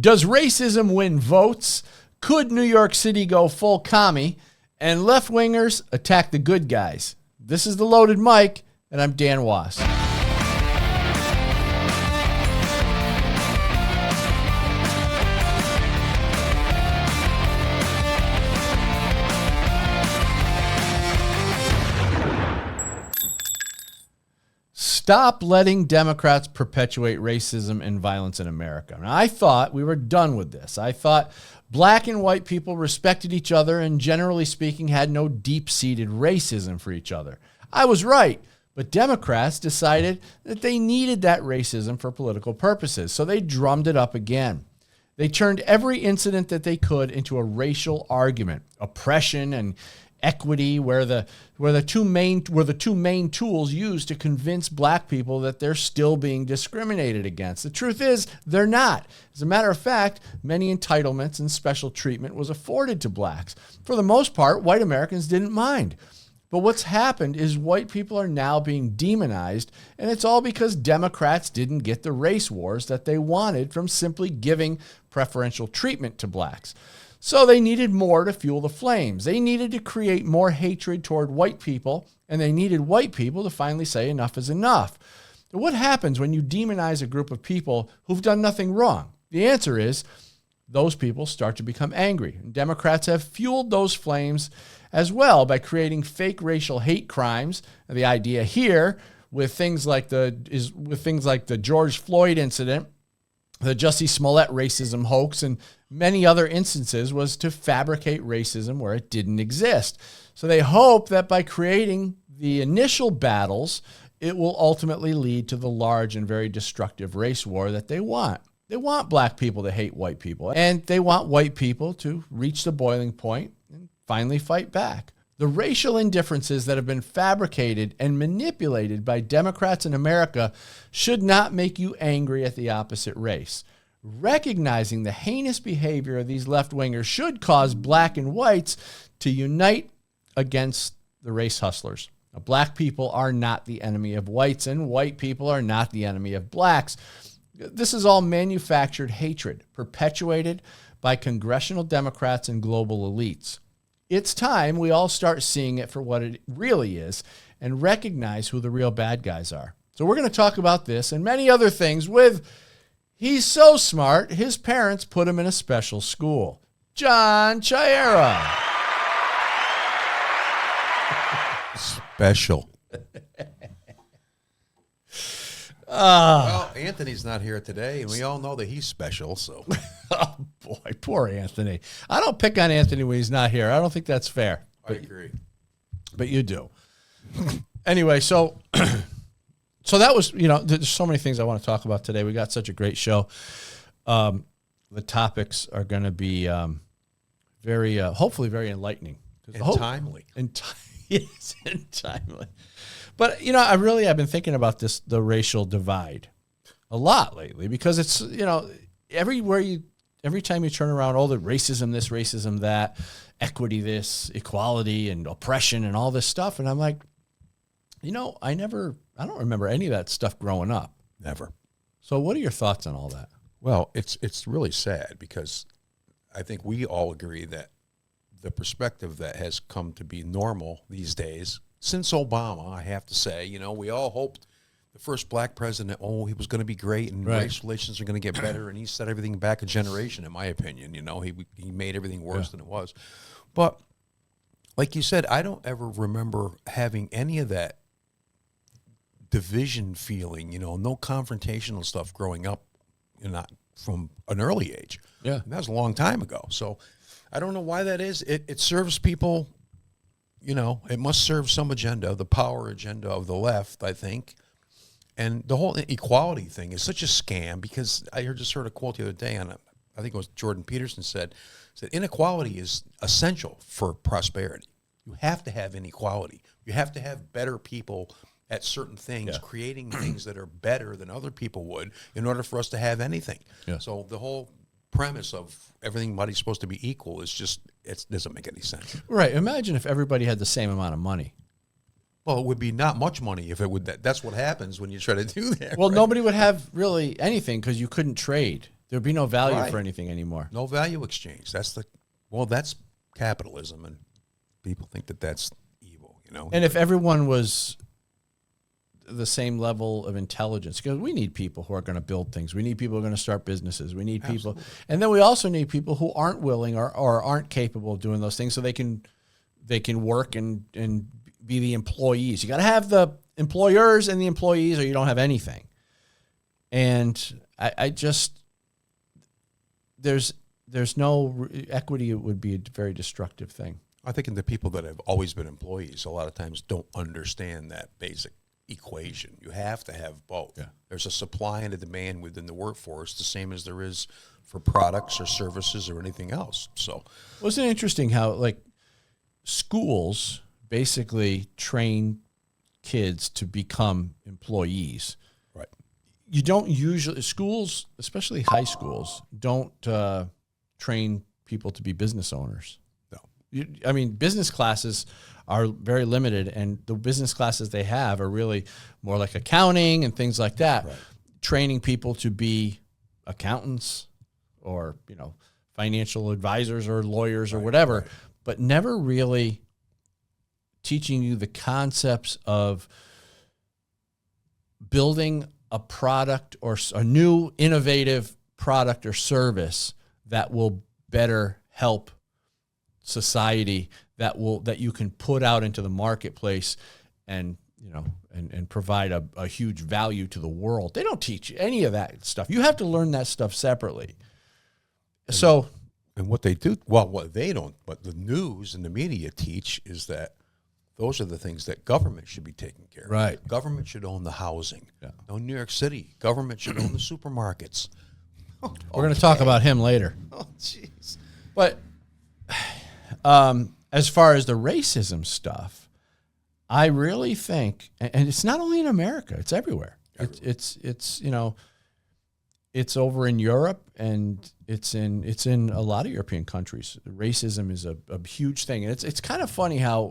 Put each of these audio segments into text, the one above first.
Does racism win votes? Could New York City go full commie? And left-wingers attack the good guys. This is The Loaded Mic, and I'm Dan Was. Stop letting Democrats perpetuate racism and violence in America. Now, I thought we were done with this. I thought black and white people respected each other and, generally speaking, had no deep-seated racism for each other. I was right, but Democrats decided that they needed that racism for political purposes, so they drummed it up again. They turned every incident that they could into a racial argument. Oppression and equity were the two main tools used to convince black people that they're still being discriminated against. The truth is, they're not. As a matter of fact, many entitlements and special treatment was afforded to blacks. For the most part, white Americans didn't mind. But what's happened is white people are now being demonized, and it's all because Democrats didn't get the race wars that they wanted from simply giving preferential treatment to blacks. So they needed more to fuel the flames. They needed to create more hatred toward white people, and they needed white people to finally say enough is enough. What happens when you demonize a group of people who've done nothing wrong? The answer is those people start to become angry. And Democrats have fueled those flames as well by creating fake racial hate crimes. And the idea here with things like the George Floyd incident, the Jussie Smollett racism hoax, and many other instances was to fabricate racism where it didn't exist. So they hope that by creating the initial battles, it will ultimately lead to the large and very destructive race war that they want. They want black people to hate white people, and they want white people to reach the boiling point and finally fight back. The racial indifferences that have been fabricated and manipulated by Democrats in America should not make you angry at the opposite race. Recognizing the heinous behavior of these left-wingers should cause black and whites to unite against the race hustlers. Now, black people are not the enemy of whites, and white people are not the enemy of blacks. This is all manufactured hatred, perpetuated by congressional Democrats and global elites. It's time we all start seeing it for what it really is and recognize who the real bad guys are. So we're going to talk about this and many other things with He's so smart, his parents put him in a special school. John Chiara. Special. Well, Anthony's not here today, and we all know that he's special. So, oh boy, poor Anthony. I don't pick on Anthony when he's not here. I don't think that's fair. I agree, but you do. Anyway, so that was, there's so many things I want to talk about today. We got such a great show. The topics are going to be very, hopefully, very enlightening and timely. Yes, and timely. But, I've been thinking about the racial divide a lot lately because it's, every time you turn around, the racism, this, racism, that, equity, this, equality, and oppression, and all this stuff. And I'm like, I don't remember any of that stuff growing up. Never. So what are your thoughts on all that? Well, it's really sad because I think we all agree that the perspective that has come to be normal these days, since Obama, I have to say, we all hoped the first black president, he was going to be great and race relations are going to get better, and he set everything back a generation, in my opinion. He made everything worse than it was. But like you said, I don't ever remember having any of that division feeling, no confrontational stuff growing up, not from an early age. Yeah. And that was a long time ago. So I don't know why that is. It serves people, it must serve some agenda, the power agenda of the left, I think. And the whole equality thing is such a scam because I just heard a quote the other day on I think it was Jordan Peterson said inequality is essential for prosperity. You have to have inequality. You have to have better people at certain things, creating things that are better than other people would in order for us to have anything. Yeah. So the whole premise of everybody's supposed to be equal is just, it doesn't make any sense. Right. Imagine if everybody had the same amount of money. Well, it would be not much money if it would. That's what happens when you try to do that. Well, nobody would have really anything because you couldn't trade. There'd be no value Right. for anything anymore. No value exchange. That's capitalism, and people think that that's evil, you know. And if everyone was the same level of intelligence, because we need people who are going to build things. We need people who are going to start businesses. We need people. And then we also need people who aren't willing or aren't capable of doing those things so they can work and be the employees. You got to have the employers and the employees, or you don't have anything. And I just, there's no equity. It would be a very destructive thing. I think the people that have always been employees a lot of times don't understand that basic equation. You have to have both. Yeah. There's a supply and a demand within the workforce, the same as there is for products or services or anything else. So, wasn't it interesting how like schools basically train kids to become employees? right. You don't usually, schools, especially high schools, don't train people to be business owners. No. I mean, business classes are very limited, and the business classes they have are really more like accounting and things like that, Right. training people to be accountants or, financial advisors or lawyers or whatever, right. but never really teaching you the concepts of building a product or a new innovative product or service that will better help society, that you can put out into the marketplace and provide a huge value to the world. They don't teach any of that stuff. You have to learn that stuff separately. And what they do, what they don't, what the news and the media teach is that those are the things that government should be taking care of. Right. Government should own the housing. Yeah. No, New York City, government should own the supermarkets. We're going to talk about him later. Oh, jeez. But as far as the racism stuff, I really think, and it's not only in America, it's everywhere. It's over in Europe, and it's in a lot of European countries. Racism is a huge thing, and it's kind of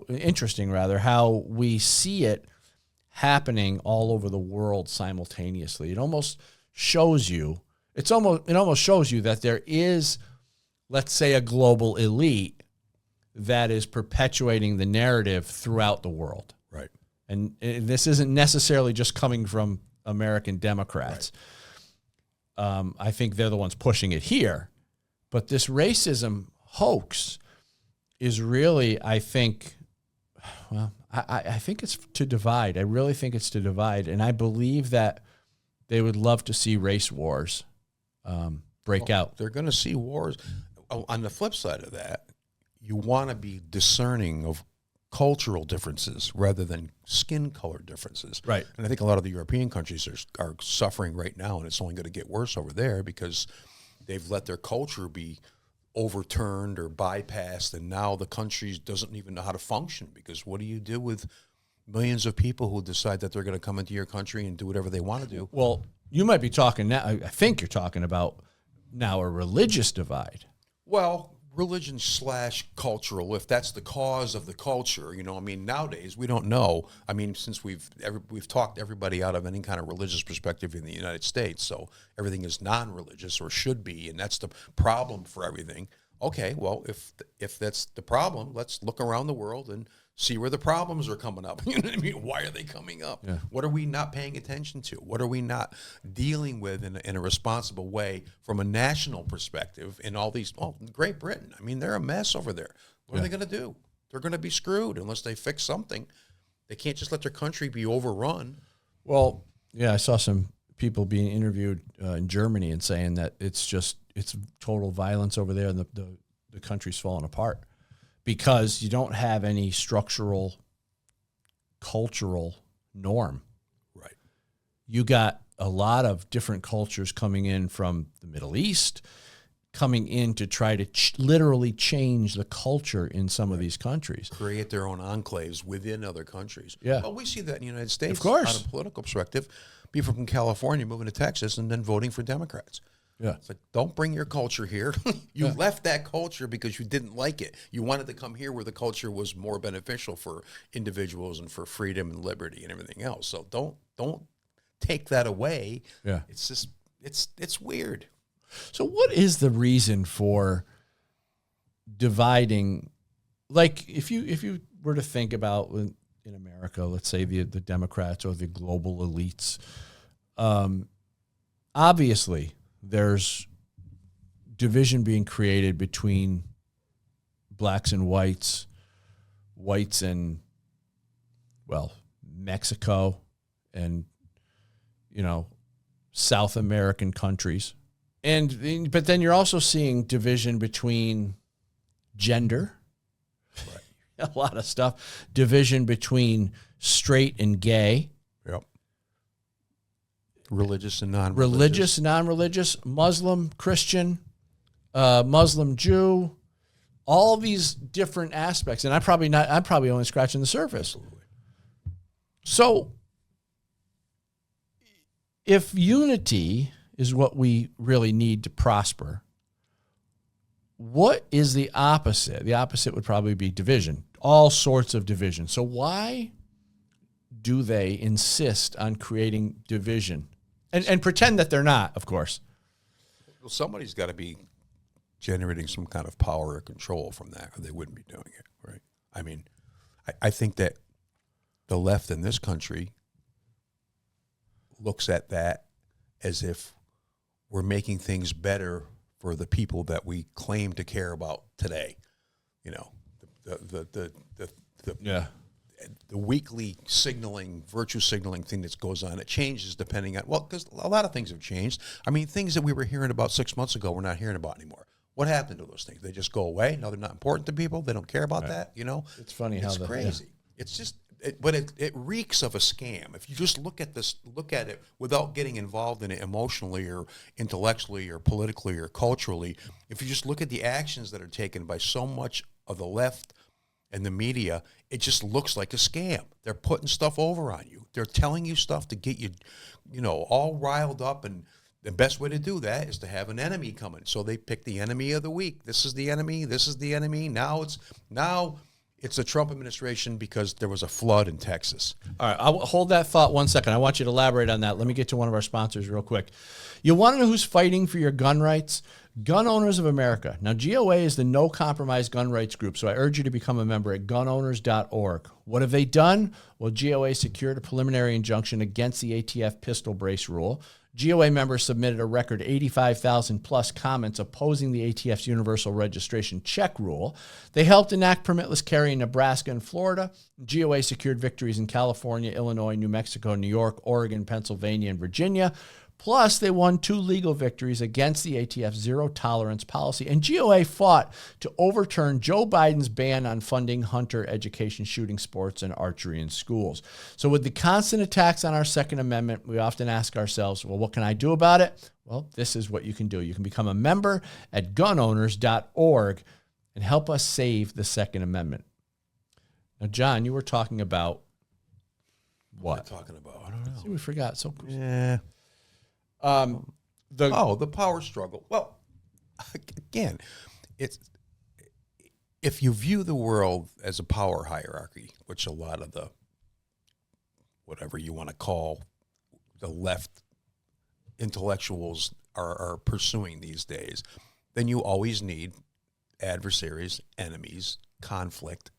interesting how we see it happening all over the world simultaneously. It almost shows you that there is, let's say, a global elite that is perpetuating the narrative throughout the world. Right. And this isn't necessarily just coming from American Democrats. Right. I think they're the ones pushing it here. But this racism hoax is really, I think it's to divide. I really think it's to divide. And I believe that they would love to see race wars break out. They're going to see wars. On the flip side of that, you want to be discerning of cultural differences rather than skin color differences. Right. And I think a lot of the European countries are suffering right now, and it's only going to get worse over there because they've let their culture be overturned or bypassed, and now the country doesn't even know how to function, because what do you do with millions of people who decide that they're going to come into your country and do whatever they want to do? Well, you might be talking now, I think you're talking about now a religious divide. Well, religion / cultural, if that's the cause of the culture, nowadays we don't know. Since we've talked everybody out of any kind of religious perspective in the United States, so everything is non-religious or should be, and that's the problem for everything. Okay, well, if that's the problem, let's look around the world and see where the problems are coming up. You know what I mean? Why are they coming up? Yeah. What are we not paying attention to? What are we not dealing with in a responsible way from a national perspective in all these, Great Britain, they're a mess over there. What are they going to do? They're going to be screwed unless they fix something. They can't just let their country be overrun. Well, yeah, I saw some people being interviewed in Germany and saying that it's total violence over there, and the country's falling apart because you don't have any structural cultural norm. Right. You got a lot of different cultures coming in from the Middle East, coming in to try to literally change the culture in some of these countries. Create their own enclaves within other countries. Yeah. Well, we see that in the United States. Of course. On a political perspective, people from California moving to Texas and then voting for Democrats. Yeah. It's like, don't bring your culture here. You left that culture because you didn't like it. You wanted to come here where the culture was more beneficial for individuals and for freedom and liberty and everything else. So don't take that away. Yeah. It's just, it's weird. So what is the reason for dividing? Like if you were to think about in America, let's say the Democrats or the global elites, obviously there's division being created between blacks and whites and, well, Mexico and, South American countries. But then you're also seeing division between gender, right. A lot of stuff, division between straight and gay. Yep. Religious and non-religious, Muslim, Christian, Muslim, Jew, all these different aspects. And I'm probably only scratching the surface. Absolutely. So if unity is what we really need to prosper, what is the opposite? The opposite would probably be division, all sorts of division. So why do they insist on creating division? And pretend that they're not, of course. Well, somebody's got to be generating some kind of power or control from that, or they wouldn't be doing it, right? I mean, I think that the left in this country looks at that as if we're making things better for the people that we claim to care about today. The weekly signaling, virtue signaling thing that goes on, it changes depending on, because a lot of things have changed. I mean, things that we were hearing about 6 months ago, we're not hearing about anymore. What happened to those things? They just go away? No, they're not important to people. They don't care about that, It's funny how it's crazy. Yeah. It's just, but it reeks of a scam. If you just look at it without getting involved in it emotionally or intellectually or politically or culturally, if you just look at the actions that are taken by so much of the left and the media, it just looks like a scam. They're putting stuff over on you. They're telling you stuff to get you, all riled up, and the best way to do that is to have an enemy coming. So they pick the enemy of the week. This is the enemy. This is the enemy. Now it's the Trump administration because there was a flood in Texas. All right, I'll hold that thought 1 second. I want you to elaborate on that. Let me get to one of our sponsors real quick. You want to know who's fighting for your gun rights? Gun Owners of America. Now, GOA is the no compromise gun rights group, so I urge you to become a member at gunowners.org. What have they done? Well, GOA secured a preliminary injunction against the ATF pistol brace rule. GOA members submitted a record 85,000 plus comments opposing the ATF's universal registration check rule. They helped enact permitless carry in Nebraska and Florida. GOA secured victories in California, Illinois, New Mexico, New York, Oregon, Pennsylvania, and Virginia. Plus, they won 2 legal victories against the ATF's zero-tolerance policy. And GOA fought to overturn Joe Biden's ban on funding hunter education, shooting sports, and archery in schools. So with the constant attacks on our Second Amendment, we often ask ourselves, well, what can I do about it? Well, this is what you can do. You can become a member at gunowners.org and help us save the Second Amendment. Now, John, you were talking about what? What am I talking about? I don't know. See, we forgot. So Yeah. The power struggle. Well, again, it's if you view the world as a power hierarchy, which a lot of the whatever you want to call the left intellectuals are pursuing these days, then you always need adversaries, enemies, conflict.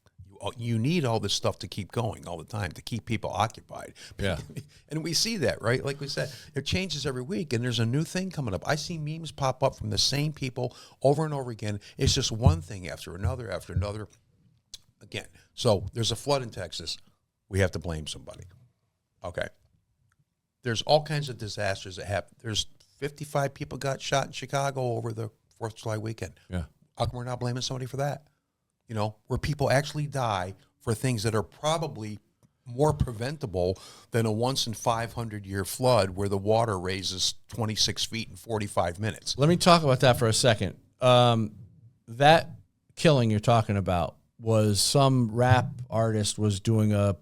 You need all this stuff to keep going all the time, to keep people occupied. Yeah. And we see that, right? Like we said, it changes every week, and there's a new thing coming up. I see memes pop up from the same people over and over again. It's just one thing after another again. So there's a flood in Texas. We have to blame somebody. Okay. There's all kinds of disasters that happen. There's 55 people got shot in Chicago over the 4th of July weekend. Yeah. How come we're not blaming somebody for that? Where people actually die for things that are probably more preventable than a once in 500 year flood where the water raises 26 feet in 45 minutes. Let me talk about that for a second. That killing you're talking about was some rap artist was doing a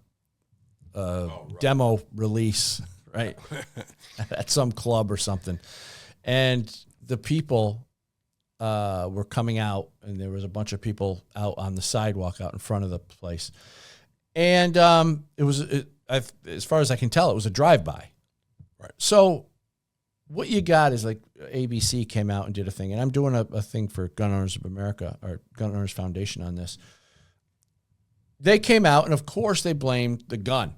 demo release, right, at some club or something. And the people were coming out, and there was a bunch of people out on the sidewalk out in front of the place. And as far as I can tell, it was a drive-by. Right. So what you got is like ABC came out and did a thing, and I'm doing a thing for Gun Owners of America or Gun Owners Foundation on this. They came out, and of course they blamed the gun.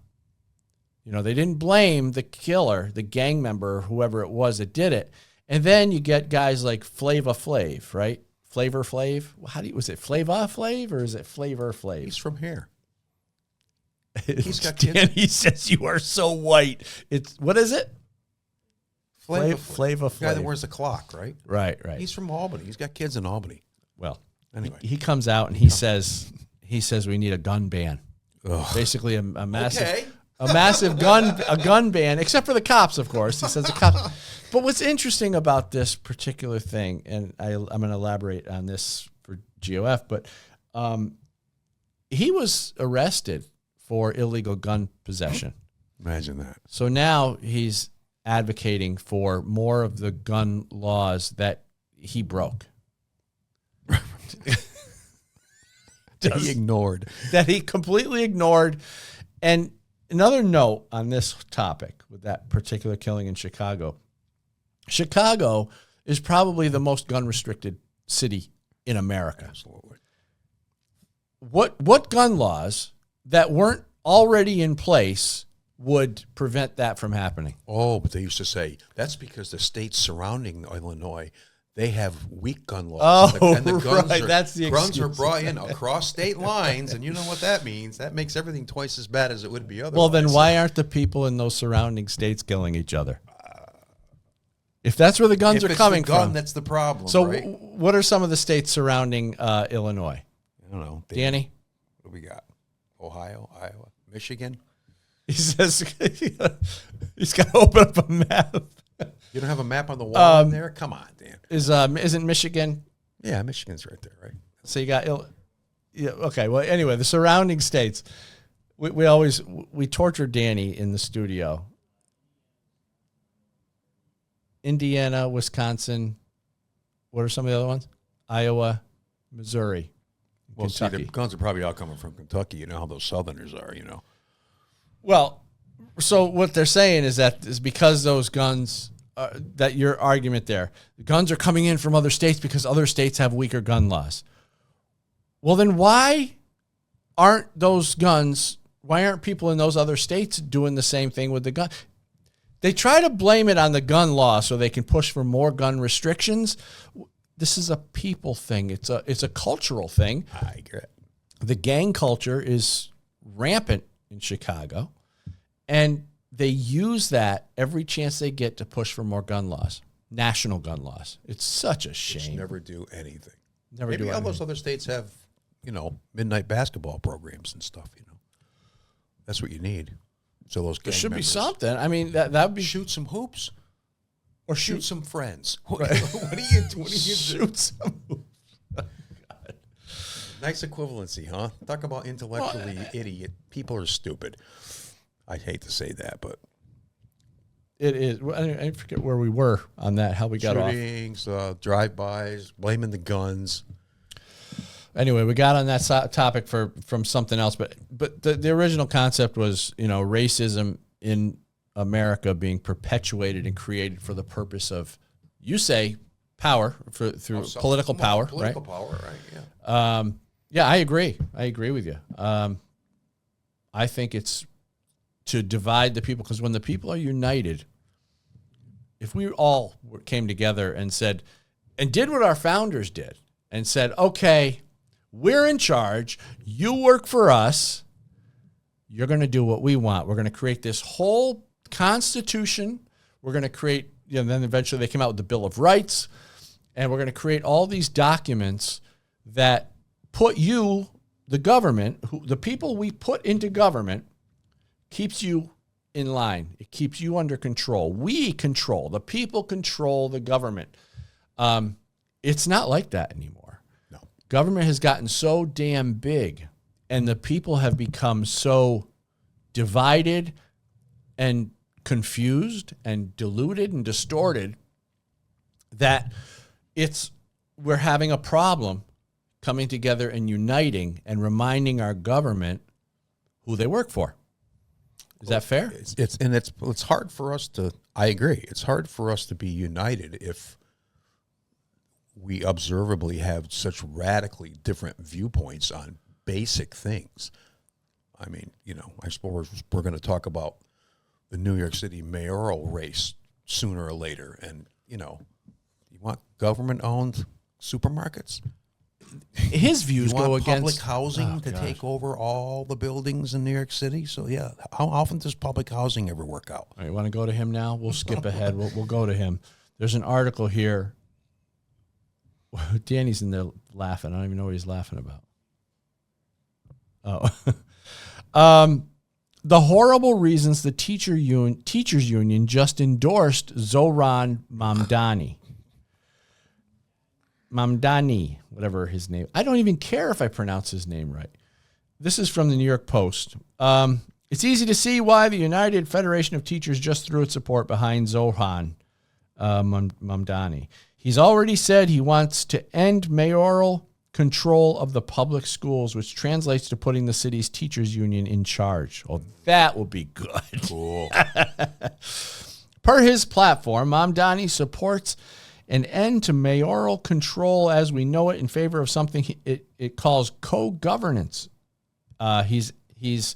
You know, they didn't blame the killer, the gang member, whoever it was that did it. And then you get guys like Flava Flav, right? Flavor Flav. Was it Flava Flav or is it Flavor Flav? He's from here. He's got kids. And he says you are so white. It's what is it? Flava Flav. The guy that wears the clock, right? Right. He's from Albany. He's got kids in Albany. Well, anyway, he comes out and he says we need a gun ban. Ugh. Basically, a massive gun ban, except for the cops, of course. He says the cops. But what's interesting about this particular thing, and I'm going to elaborate on this for GOF, but he was arrested for illegal gun possession. Imagine that. So now he's advocating for more of the gun laws that he broke. That he ignored. That he completely ignored. And another note on this topic with that particular killing in Chicago. Chicago is probably the most gun-restricted city in America. Absolutely. What gun laws that weren't already in place would prevent that from happening? Oh, but they used to say, that's because the states surrounding Illinois, they have weak gun laws. Oh, and the guns right. That's the guns excuse. are brought in across state lines, and you know what that means. That makes everything twice as bad as it would be otherwise. Well, then why aren't the people in those surrounding states killing each other? If that's where the guns are coming from. That's the problem, So right? what are some of the states surrounding Illinois? I don't know. Danny? What do we got? Ohio, Iowa, Michigan? He says he's got to open up a map. You don't have a map on the wall in there? Come on, Dan. Isn't Michigan? Yeah, Michigan's right there, right? So you got yeah, okay. Well, anyway, the surrounding states. We torture Danny in the studio. Indiana, Wisconsin. What are some of the other ones? Iowa, Missouri, Well, Kentucky. see, the guns are probably all coming from Kentucky. You know how those Southerners are, you know. Well, so what they're saying is that is because those guns, that your argument there, the guns are coming in from other states because other states have weaker gun laws. Well, then why aren't people in those other states doing the same thing with the gun? They try to blame it on the gun law so they can push for more gun restrictions. This is a people thing. It's a cultural thing. I agree. The gang culture is rampant in Chicago, and they use that every chance they get to push for more gun laws, national gun laws. It's such a shame. Just never do anything. Maybe all those other states have, midnight basketball programs and stuff, That's what you need. So those There gang should members, be something. I mean, that would be shoot some hoops or shoot some friends. What Right. do you do? shoot some. Nice equivalency, huh? Talk about intellectually idiot. People are stupid. I hate to say that, but It is. I forget where we were on that. How we got off. shootings, drive-bys, blaming the guns. Anyway, we got on that topic from something else, but the original concept was, racism in America being perpetuated and created for the purpose of, you say, power through political power, Political right? power, right? Yeah. Yeah, I agree. I agree with you. I think it's to divide the people, because when the people are united, if we all came together and said, and did what our founders did and said, okay, we're in charge, you work for us, you're going to do what we want. We're going to create this whole constitution. We're going to create, then eventually they came out with the Bill of Rights, and we're going to create all these documents that put you, the government, the people we put into government, keeps you in line. It keeps you under control. We control. The people control the government. It's not like that anymore. No. Government has gotten so damn big, and the people have become so divided and confused and diluted and distorted that we're having a problem coming together and uniting and reminding our government who they work for. Is that fair? It's hard for us to. I agree. It's hard for us to be united if we observably have such radically different viewpoints on basic things. I mean, I suppose we're going to talk about the New York City mayoral race sooner or later, and you want government-owned supermarkets. His views go against public housing to take over all the buildings in New York City. So yeah, how often does public housing ever work out? All right, you want to go to him now? We'll skip ahead. We'll go to him. There's an article here. Danny's in there laughing. I don't even know what he's laughing about. Oh. The horrible reasons the teachers union just endorsed Zohran Mamdani, whatever his name. I don't even care if I pronounce his name right. This is from the New York Post. It's easy to see why the United Federation of Teachers just threw its support behind Zohran Mamdani. He's already said he wants to end mayoral control of the public schools, which translates to putting the city's teachers union in charge. Oh, that would be good. Cool. Per his platform, Mamdani supports an end to mayoral control as we know it in favor of something it calls co-governance. He's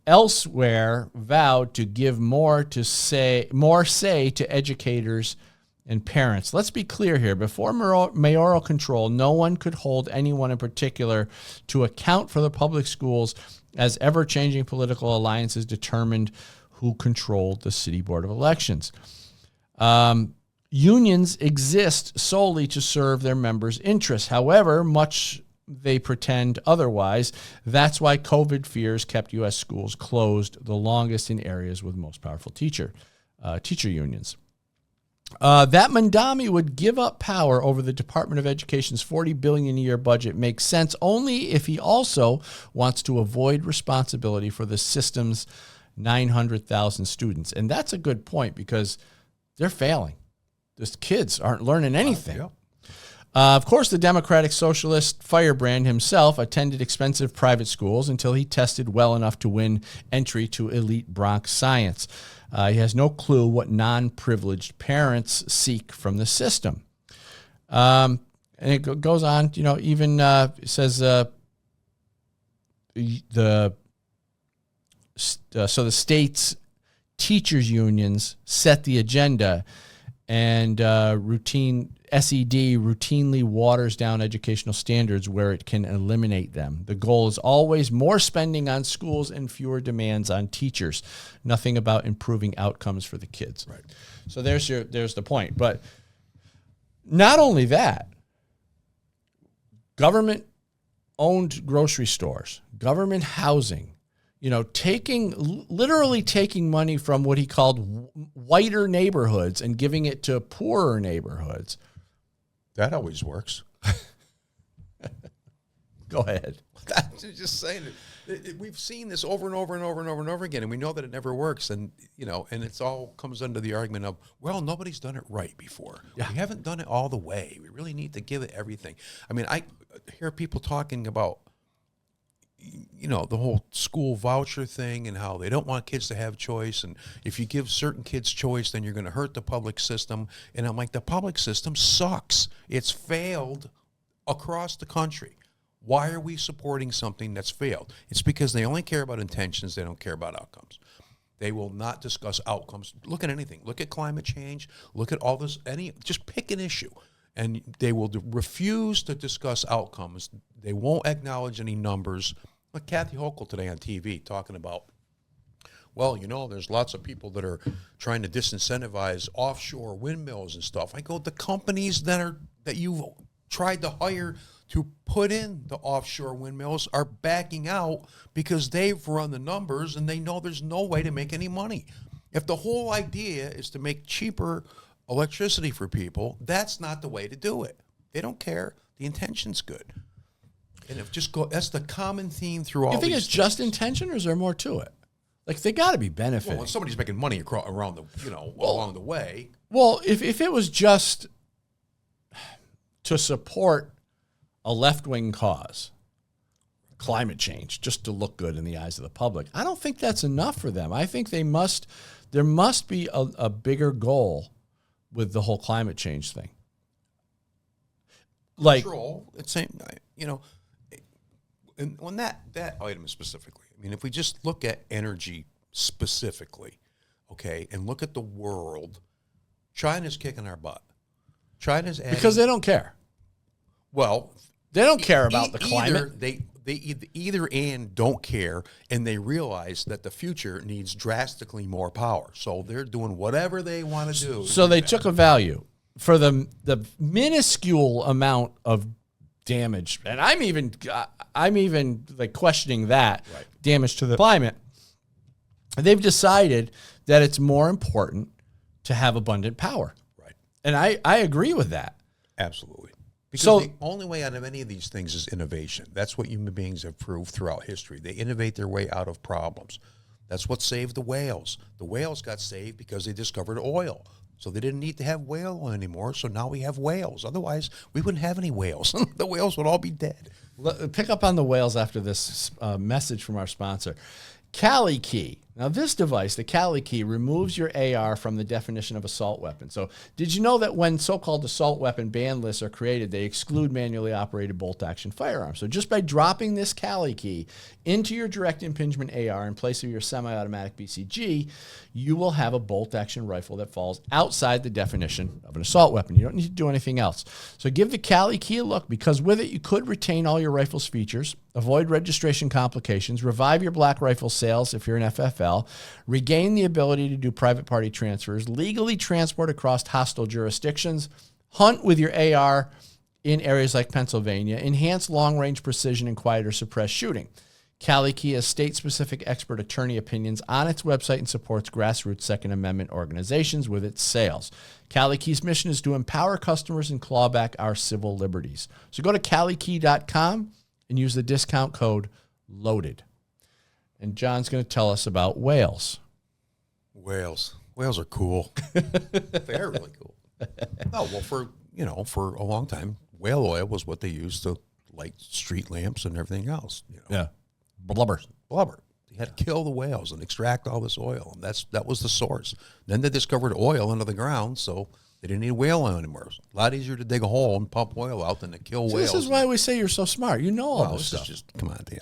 elsewhere vowed to give more say to educators and parents. Let's be clear here. Before mayoral control, no one could hold anyone in particular to account for the public schools, as ever-changing political alliances determined who controlled the city board of elections. Unions exist solely to serve their members' interests. However much they pretend otherwise, that's why COVID fears kept U.S. schools closed the longest in areas with most powerful teacher unions. That Mamdani would give up power over the Department of Education's $40 billion a year budget makes sense only if he also wants to avoid responsibility for the system's 900,000 students. And that's a good point because they're failing. These kids aren't learning anything. Of course, the Democratic Socialist firebrand himself attended expensive private schools until he tested well enough to win entry to elite Bronx science. He has no clue what non-privileged parents seek from the system. And it goes on, even it says the state's teachers unions set the agenda, and SED routinely waters down educational standards where it can eliminate them. The goal is always more spending on schools and fewer demands on teachers. Nothing about improving outcomes for the kids. Right. So there's the point. But not only that, government-owned grocery stores, government housing, literally taking money from what he called whiter neighborhoods and giving it to poorer neighborhoods. That always works. Go ahead. I'm just saying it. We've seen this over and over and over and over and over again, and we know that it never works. And and it's all comes under the argument of, well, nobody's done it right before. Yeah. We haven't done it all the way. We really need to give it everything. I mean, I hear people talking about, the whole school voucher thing and how they don't want kids to have choice. And if you give certain kids choice, then you're going to hurt the public system. And I'm like, the public system sucks. It's failed across the country. Why are we supporting something that's failed? It's because they only care about intentions. They don't care about outcomes. They will not discuss outcomes. Look at anything. Look at climate change. Look at all this. Just pick an issue. And they will refuse to discuss outcomes. They won't acknowledge any numbers. Like Kathy Hochul today on TV talking about, well, there's lots of people that are trying to disincentivize offshore windmills and stuff. I go, the companies that you've tried to hire to put in the offshore windmills are backing out because they've run the numbers and they know there's no way to make any money. If the whole idea is to make cheaper electricity for people, that's not the way to do it. They don't care. The intention's good. And that's the common theme through all these. You think it's just intention, or is there more to it? Like, they got to be benefiting. Well, when somebody's making money around along the way. Well, if it was just to support a left-wing cause, climate change just to look good in the eyes of the public. I don't think that's enough for them. I think there must be a bigger goal with the whole climate change thing. Like, Control, it's same, and on that item specifically, I mean, if we just look at energy specifically, okay, and look at the world, China's kicking our butt. China's adding, because they don't care. Well, they don't care about the climate. They either and don't care, and they realize that the future needs drastically more power. So they're doing whatever they want to do. So they took a value for the minuscule amount of damage, and I'm even like questioning that damage to the climate. They've decided that it's more important to have abundant power. Right. And I agree with that. Absolutely. Because So- the only way out of any of these things is innovation. That's what human beings have proved throughout history. They innovate their way out of problems. That's what saved the whales. The whales got saved because they discovered oil. So they didn't need to have whale oil anymore. So now we have whales. Otherwise, we wouldn't have any whales. The whales would all be dead. Pick up on the whales after this message from our sponsor. Cali Key. Now, this device, the Cali Key, removes your AR from the definition of assault weapon. So, did you know that when so-called assault weapon ban lists are created, they exclude manually operated bolt-action firearms? So, just by dropping this Cali Key into your direct impingement AR in place of your semi-automatic BCG, you will have a bolt-action rifle that falls outside the definition of an assault weapon. You don't need to do anything else. So, give the Cali Key a look, because with it, you could retain all your rifle's features, avoid registration complications, revive your black rifle sales if you're an FFL, regain the ability to do private party transfers, legally transport across hostile jurisdictions, hunt with your AR in areas like Pennsylvania, enhance long-range precision and quieter suppressed shooting. Cali Key has state-specific expert attorney opinions on its website and supports grassroots Second Amendment organizations with its sales. Cali Key's mission is to empower customers and claw back our civil liberties. So go to calikey.com and use the discount code LOADED. And John's going to tell us about whales. Whales are cool. They're really cool. No, well, for a long time, whale oil was what they used to light street lamps and everything else. Yeah. Blubber. They had to kill the whales and extract all this oil. And that was the source. Then they discovered oil under the ground, so they didn't need whale oil anymore. It's a lot easier to dig a hole and pump oil out than to kill whales. This is why we say you're so smart. You know all this Is stuff. just, come on, Dan.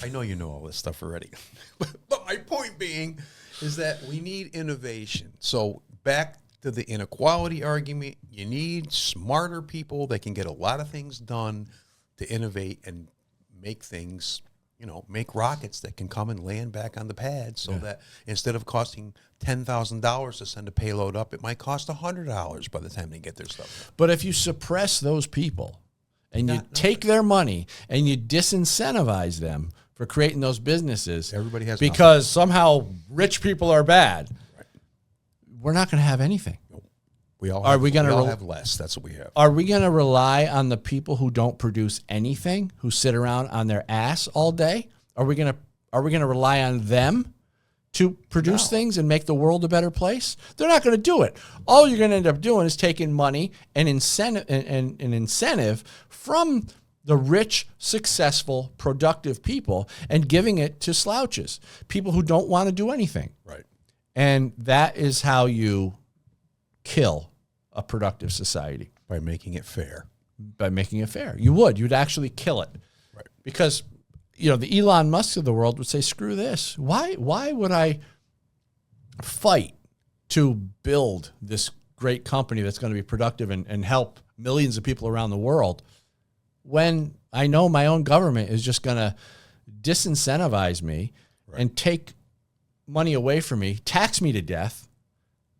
I know you know all this stuff already. But my point being is that we need innovation. So back to the inequality argument, you need smarter people that can get a lot of things done to innovate and make things, make rockets that can come and land back on the pad, so that instead of costing $10,000 to send a payload up, it might cost $100 by the time they get their stuff. But if you suppress those people and you take their money and you disincentivize them for creating those businesses, Everybody has because somehow rich people are bad, we're not going to have anything. We all Are we gonna have less. That's what we have. Are we going to rely on the people who don't produce anything, who sit around on their ass all day? Are we going to rely on them to produce things and make the world a better place? They're not going to do it. All you're going to end up doing is taking money and incentive from the rich, successful, productive people and giving it to slouches, people who don't want to do anything. Right. And that is how you kill a productive society. By making it fair. By making it fair. You'd actually kill it. Right. Because, the Elon Musk of the world would say, screw this. Why would I fight to build this great company that's going to be productive and help millions of people around the world when I know my own government is just going to disincentivize me and take money away from me, tax me to death?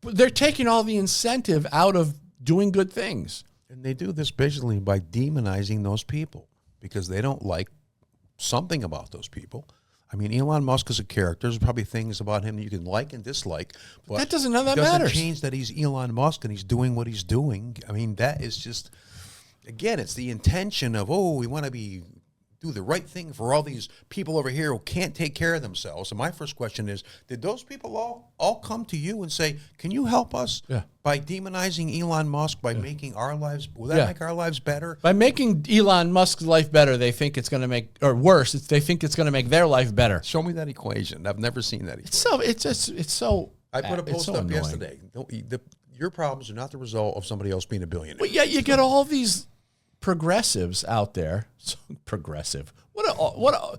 They're taking all the incentive out of doing good things. And they do this basically by demonizing those people because they don't like something about those people. I mean, Elon Musk is a character. There's probably things about him that you can like and dislike. But that doesn't matters. It doesn't change that he's Elon Musk and he's doing what he's doing. I mean, that is just, again, it's the intention of, we want to be do the right thing for all these people over here who can't take care of themselves. And my first question is, did those people all come to you and say, can you help us by demonizing Elon Musk, by making our lives, will that make our lives better? By making Elon Musk's life better, they think it's going to make, or worse, they think it's going to make their life better. Show me that equation. I've never seen that equation. It's so I put a post up annoying. yesterday. Your problems are not the result of somebody else being a billionaire. But yet you get all these progressives out there. So progressive.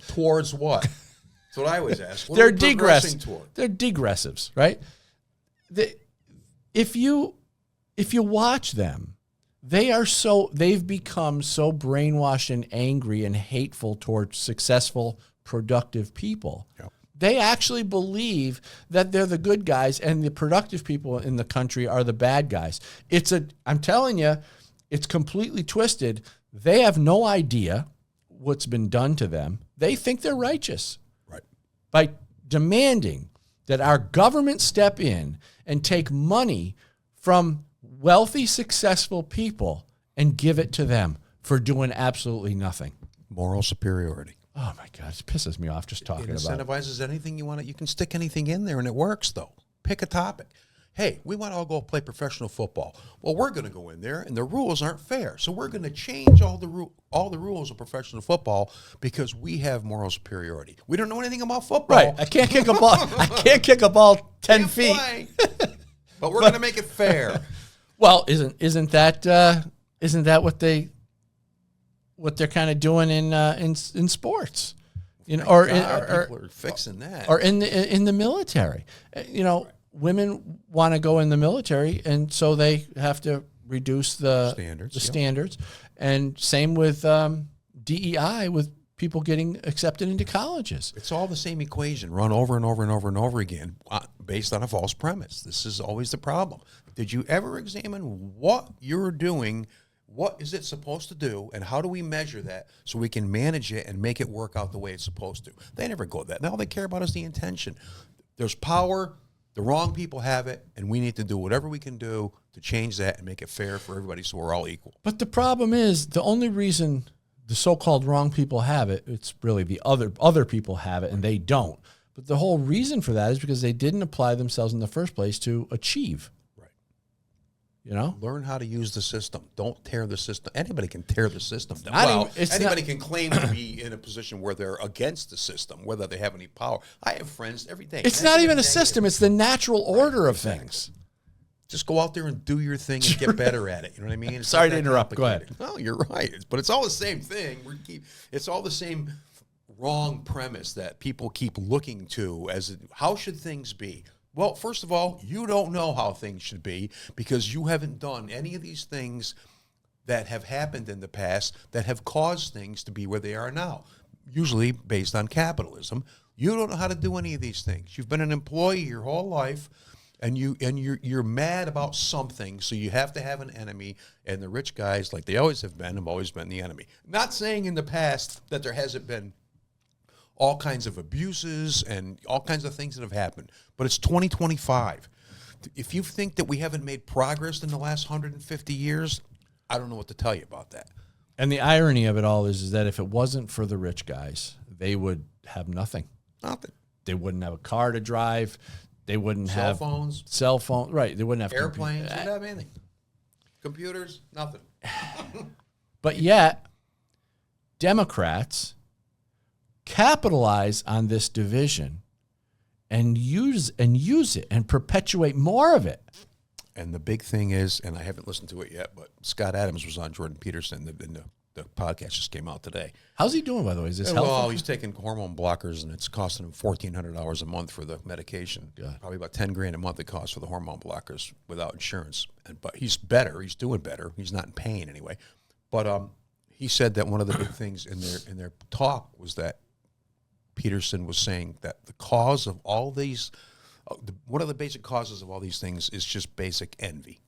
Towards what? That's what I always ask. What They're are we progressing degressives. toward? They're degressives, right? If you watch them, they've become so brainwashed and angry and hateful towards successful, productive people. Yep. They actually believe that they're the good guys and the productive people in the country are the bad guys. I'm telling you, it's completely twisted. They have no idea what's been done to them. They think they're righteous. Right. By demanding that our government step in and take money from wealthy, successful people and give it to them for doing absolutely nothing. Moral superiority. Oh, my God. It pisses me off just talking about it. It incentivizes anything you want. You can stick anything in there, and it works, though. Pick a topic. Hey, we want to all go play professional football. Well, we're going to go in there, and the rules aren't fair. So we're going to change all the rules of professional football because we have moral superiority. We don't know anything about football. Right. I can't kick a ball. I can't kick a ball 10 feet. But we're going to make it fair. Well, isn't that what they're kind of doing in sports, you know, or people are fixing that, or in the military, you know, women want to go in the military, and so they have to reduce the standards, and same with DEI with people getting accepted into colleges. It's all the same equation run over and over and over and over again based on a false premise. This is always the problem. Did you ever examine what you're doing? What is it supposed to do, and how do we measure that so we can manage it and make it work out the way it's supposed to? They never go that. All they care about is the intention. There's power. The wrong people have it, and we need to do whatever we can do to change that and make it fair for everybody so we're all equal. But the problem is the only reason the so-called wrong people have it, it's really the other people have it, and they don't. But the whole reason for that is because they didn't apply themselves in the first place to achieve. You know, learn how to use the system. Don't tear the system. Anybody can tear the system down. Anybody can claim to be in a position where they're against the system, whether they have any power. I have friends every day. It's not even a system. It's the natural order of things. Just go out there and do your thing and get better at it. You know what I mean? Sorry to interrupt. Go ahead. No, you're right. But it's all the same thing. It's all the same wrong premise that people keep looking to as how should things be? Well, first of all, you don't know how things should be because you haven't done any of these things that have happened in the past that have caused things to be where they are now, usually based on capitalism. You don't know how to do any of these things. You've been an employee your whole life, and you're mad about something, so you have to have an enemy, and the rich guys, like they always have always been the enemy. Not saying in the past that there hasn't been all kinds of abuses and all kinds of things that have happened. But it's 2025. If you think that we haven't made progress in the last 150 years, I don't know what to tell you about that. And the irony of it all is that if it wasn't for the rich guys, they would have nothing. Nothing. They wouldn't have a car to drive. They wouldn't have cell phones. Right. They wouldn't have airplanes. They wouldn't have anything. Computers, nothing. But yet, Democrats capitalize on this division and use it and perpetuate more of it. And the big thing is, and I haven't listened to it yet, but Scott Adams was on Jordan Peterson, the podcast just came out today. How's he doing, by the way? Is this healthy? Well, he's taking hormone blockers, and it's costing him $1,400 a month for the medication. God. Probably about $10,000 a month it costs for the hormone blockers without insurance. But he's better. He's doing better. He's not in pain anyway. But he said that one of the big things in their talk was that Peterson was saying that the cause of all these, one of the basic causes of all these things is just basic envy.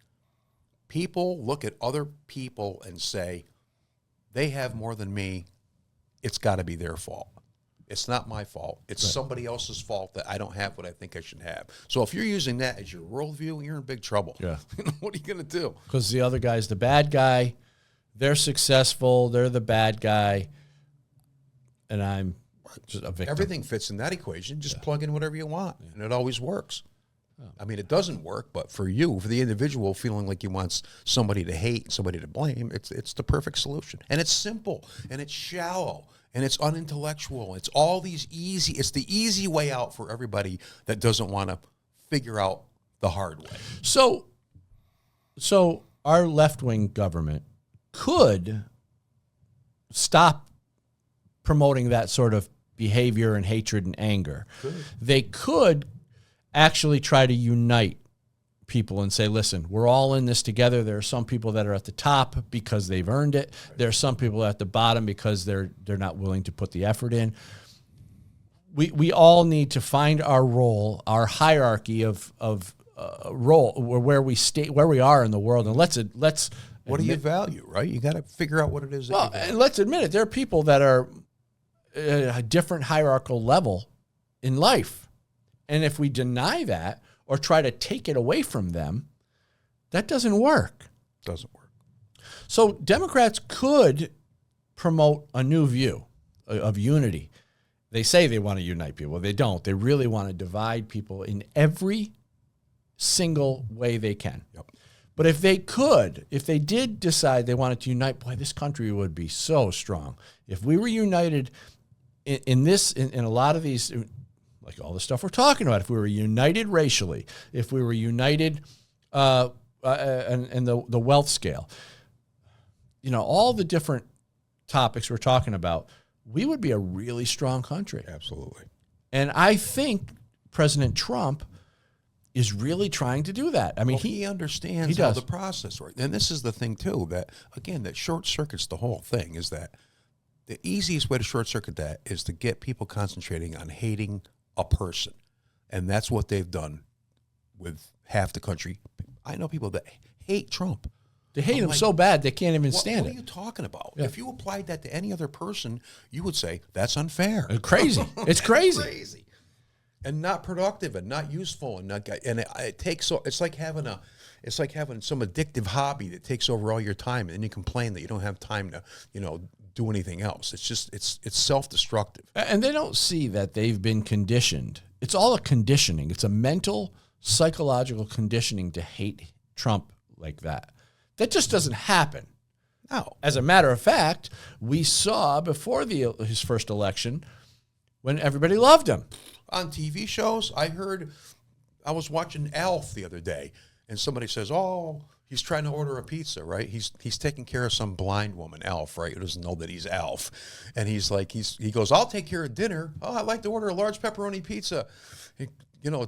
People look at other people and say, they have more than me, it's got to be their fault. It's not my fault. It's somebody else's fault that I don't have what I think I should have. So if you're using that as your worldview, you're in big trouble. Yeah. What are you going to do? Because the other guy's the bad guy. They're successful. They're the bad guy. and I'm just a victim. Everything fits in that equation. Just plug in whatever you want, and it always works. I mean, it doesn't work, but for you, for the individual feeling like he wants somebody to hate, somebody to blame, it's the perfect solution. And it's simple, and it's shallow, and it's unintellectual. It's all these easy, it's the easy way out for everybody that doesn't want to figure out the hard way. So our left-wing government could stop promoting that sort of behavior and hatred and anger. They could actually try to unite people and say, listen, we're all in this together. There are some people that are at the top because they've earned it. There are some people at the bottom because they're not willing to put the effort in. We all need to find our role, our hierarchy of role, where we are in the world, and let's What do you value, right? You got to figure out what it is. Well, and let's admit it. There are people that are at a different hierarchical level in life. And if we deny that or try to take it away from them, that doesn't work. Doesn't work. So Democrats could promote a new view of unity. They say they want to unite people. Well, they don't. They really want to divide people in every single way they can. Yep. But if they did decide they wanted to unite, boy, this country would be so strong. If we were united in a lot of these, like all the stuff we're talking about, if we were united racially, if we were united and the wealth scale, all the different topics we're talking about, we would be a really strong country. Absolutely. And I think President Trump is really trying to do that. I mean, he understands how the process works. And this is the thing, too, that, again, that short-circuits the whole thing, is that the easiest way to short-circuit that is to get people concentrating on hating a person. And that's what they've done with half the country. I know people that hate Trump. They hate him so bad they can't even stand it. What are you talking about? Yeah. If you applied that to any other person, you would say, that's unfair. It's crazy. It's crazy. Crazy. And not productive and not useful and it takes it's like having some addictive hobby that takes over all your time, and then you complain that you don't have time to, do anything else. It's just it's self-destructive. And they don't see that they've been conditioned. It's all a conditioning. It's a mental, psychological conditioning to hate Trump like that. That just doesn't happen. No. As a matter of fact, we saw before his first election when everybody loved him. On TV shows, I was watching Alf the other day, and somebody says, oh, he's trying to order a pizza, right? He's taking care of some blind woman, Alf, right, who doesn't know that he's Alf. And he's like, he goes, I'll take care of dinner. Oh, I'd like to order a large pepperoni pizza.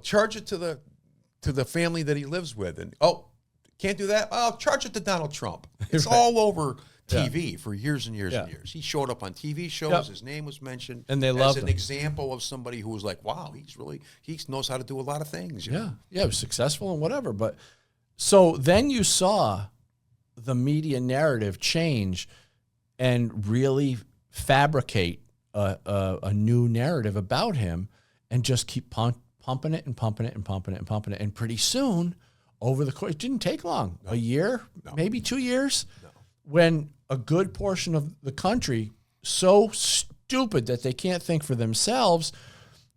Charge it to the family that he lives with. And, oh, can't do that? I'll charge it to Donald Trump. It's right. All over TV for years and years and years. He showed up on TV shows. Yep. His name was mentioned. And they loved him. As an example of somebody who was like, wow, he knows how to do a lot of things. Yeah, he was successful and whatever. But so then you saw the media narrative change and really fabricate a new narrative about him and just keep pumping it and pumping it and pumping it and pumping it. And pretty soon, over the course, it didn't take long, a year, maybe 2 years, when a good portion of the country, so stupid that they can't think for themselves,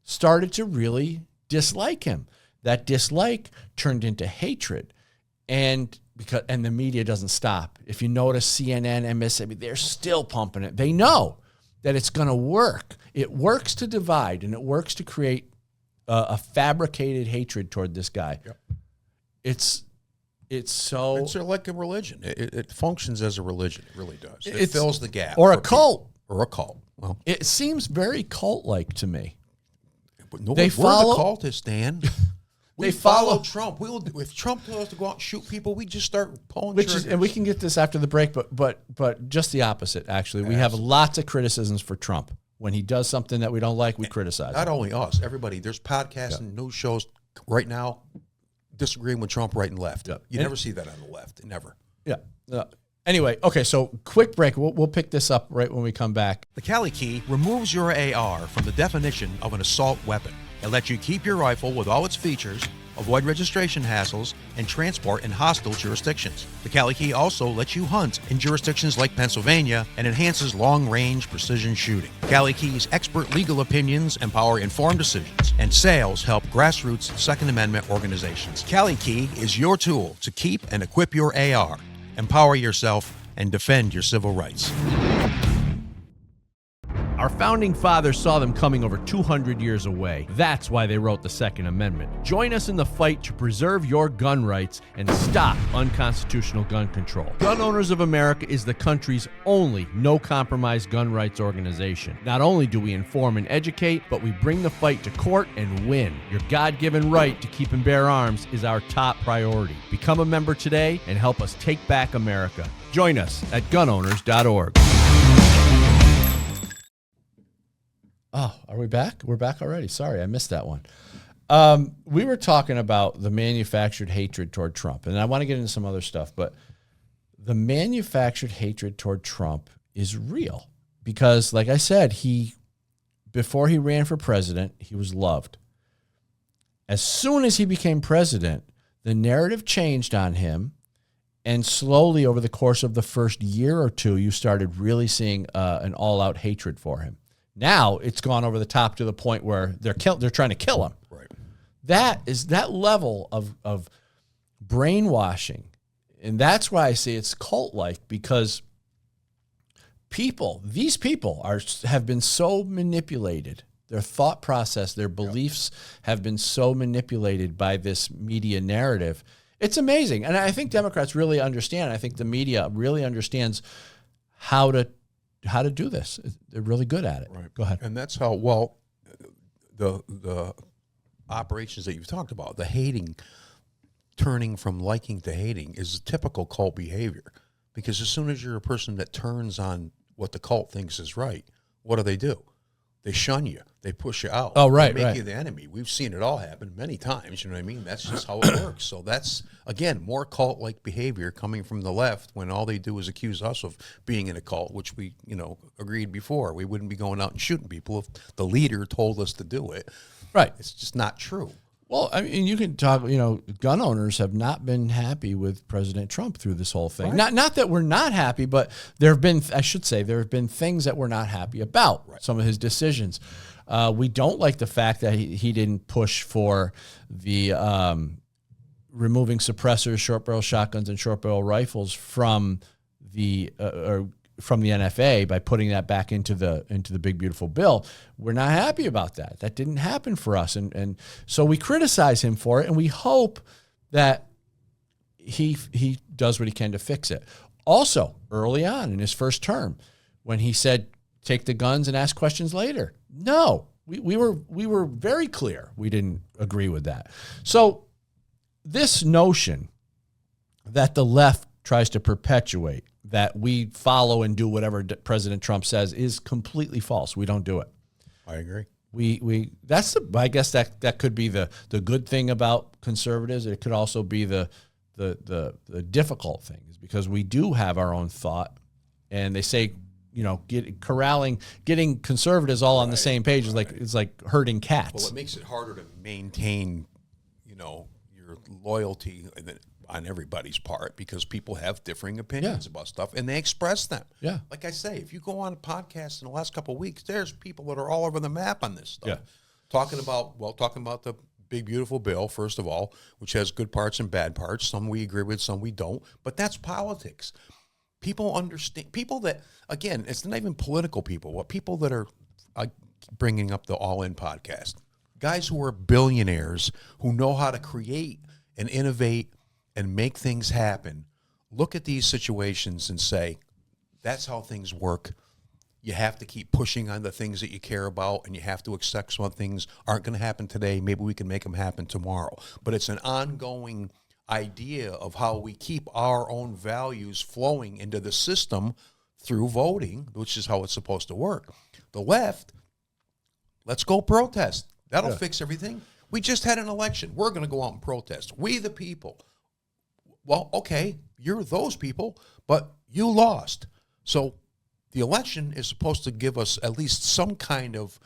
started to really dislike him. That dislike turned into hatred. And the media doesn't stop. If you notice CNN, MSNBC, they're still pumping it. They know that it's going to work. It works to divide, and it works to create a fabricated hatred toward this guy. Yep. It's like a religion. It functions as a religion. It really does. It fills the gap. Or a cult. Or a cult. Well, it seems very cult-like to me. But we're the cultists, Dan. We follow Trump. If Trump tells us to go out and shoot people, we just start pulling triggers. And we can get this after the break, but just the opposite, actually. We have lots of criticisms for Trump. When he does something that we don't like, we criticize Not only us, everybody. There's podcasts and news shows right now disagreeing with Trump right and left. Yep. You never see that on the left. Never. Yeah. Anyway, okay, so quick break. We'll pick this up right when we come back. The Cali Key removes your AR from the definition of an assault weapon. It lets you keep your rifle with all its features avoid registration hassles, and transport in hostile jurisdictions. The Cali Key also lets you hunt in jurisdictions like Pennsylvania and enhances long-range precision shooting. Cali Key's expert legal opinions empower informed decisions, and sales help grassroots Second Amendment organizations. Cali Key is your tool to keep and equip your AR, empower yourself, and defend your civil rights. Our founding fathers saw them coming over 200 years away. That's why they wrote the Second Amendment. Join us in the fight to preserve your gun rights and stop unconstitutional gun control. Gun Owners of America is the country's only no-compromise gun rights organization. Not only do we inform and educate, but we bring the fight to court and win. Your God-given right to keep and bear arms is our top priority. Become a member today and help us take back America. Join us at gunowners.org. Oh, are we back? We're back already. Sorry, I missed that one. We were talking about the manufactured hatred toward Trump, and I want to get into some other stuff, but the manufactured hatred toward Trump is real because, like I said, before he ran for president, he was loved. As soon as he became president, the narrative changed on him, and slowly over the course of the first year or two, you started really seeing an all-out hatred for him. Now it's gone over the top to the point where they're trying to kill him. Right. That level of brainwashing, and that's why I say it's cult-like, because these people have been so manipulated. Their thought process, their beliefs have been so manipulated by this media narrative. It's amazing, and I think Democrats really understand. I think the media really understands how to do this. They're really good at it. Right. Go ahead. And that's how, the operations that you've talked about, the hating, turning from liking to hating is typical cult behavior. Because as soon as you're a person that turns on what the cult thinks is right, what do? They shun you. They push you out. Oh, right, They make right. you the enemy. We've seen it all happen many times. You know what I mean? That's just how it works. So that's, again, more cult-like behavior coming from the left when all they do is accuse us of being in a cult, which we, agreed before. We wouldn't be going out and shooting people if the leader told us to do it. Right. It's just not true. Well, I mean, you can talk, gun owners have not been happy with President Trump through this whole thing. Right. Not that we're not happy, but there have been things that we're not happy about, some of his decisions. We don't like the fact that he didn't push for the removing suppressors, short barrel shotguns, and short barrel rifles from the NFA by putting that back into the big beautiful bill. We're not happy about that. That didn't happen for us, and so we criticize him for it, and we hope that he does what he can to fix it. Also, early on in his first term, when he said, "Take the guns and ask questions later," no, we were very clear we didn't agree with that. So this notion that the left tries to perpetuate, that we follow and do whatever President Trump says, is completely false. We don't do it. I agree. I guess that could be the good thing about conservatives. It could also be the difficult thing, is because we do have our own thought, and they say, getting conservatives all on the same page is like herding cats. Well, it makes it harder to maintain, your loyalty on everybody's part, because people have differing opinions about stuff, and they express them. Yeah. Like I say, if you go on a podcast in the last couple of weeks, there's people that are all over the map on this stuff. Yeah. Talking about the big, beautiful bill, first of all, which has good parts and bad parts. Some we agree with, some we don't. But that's politics. People understand. People that, again, it's not even political people. What people that are bringing up the All In podcast, guys who are billionaires who know how to create and innovate and make things happen, look at these situations and say, that's how things work. You have to keep pushing on the things that you care about, and you have to accept some things aren't going to happen today. Maybe we can make them happen tomorrow. But it's an ongoing idea of how we keep our own values flowing into the system through voting, which is how it's supposed to work. The left, let's go protest. That'll fix everything. We just had an election. We're going to go out and protest. We the people. Well, okay, you're those people, but you lost. So the election is supposed to give us at least some kind of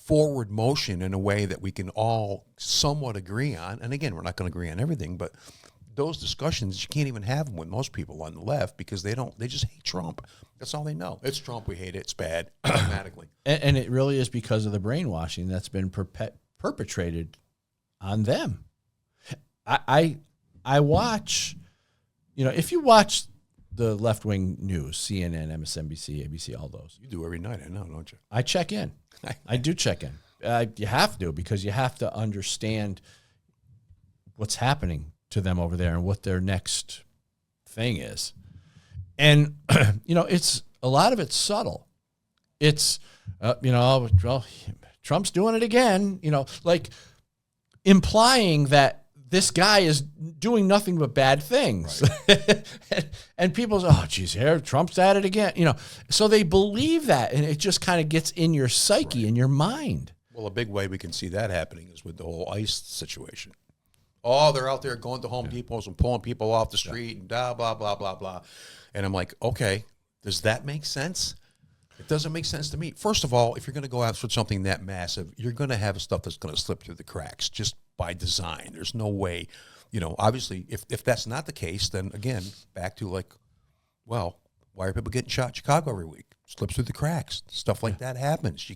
forward motion in a way that we can all somewhat agree on. And again, we're not going to agree on everything, but those discussions, you can't even have them with most people on the left because they just hate Trump. That's all they know. It's Trump, we hate it, it's bad, automatically. And it really is because of the brainwashing that's been perpetrated on them. I watch, if you watch the left-wing news, CNN, MSNBC, ABC, all those. You do every night, I know, don't you? I check in. I do check in. You have to, because you have to understand what's happening to them over there and what their next thing is. And, it's a lot of it's subtle. It's, well, Trump's doing it again, like implying that this guy is doing nothing but bad things. Right. And people say, oh, geez, here, Trump's at it again. So they believe that, and it just kind of gets in your psyche, right, in your mind. Well, a big way we can see that happening is with the whole ICE situation. Oh, they're out there going to Home Depots and pulling people off the street and blah, blah, blah, blah, blah. And I'm like, okay, does that make sense? It doesn't make sense to me. First of all, if you're going to go after something that massive, you're going to have stuff that's going to slip through the cracks just by design. There's no way, obviously, if that's not the case, then again, back to why are people getting shot in Chicago every week? Slips through the cracks. Stuff like that happens.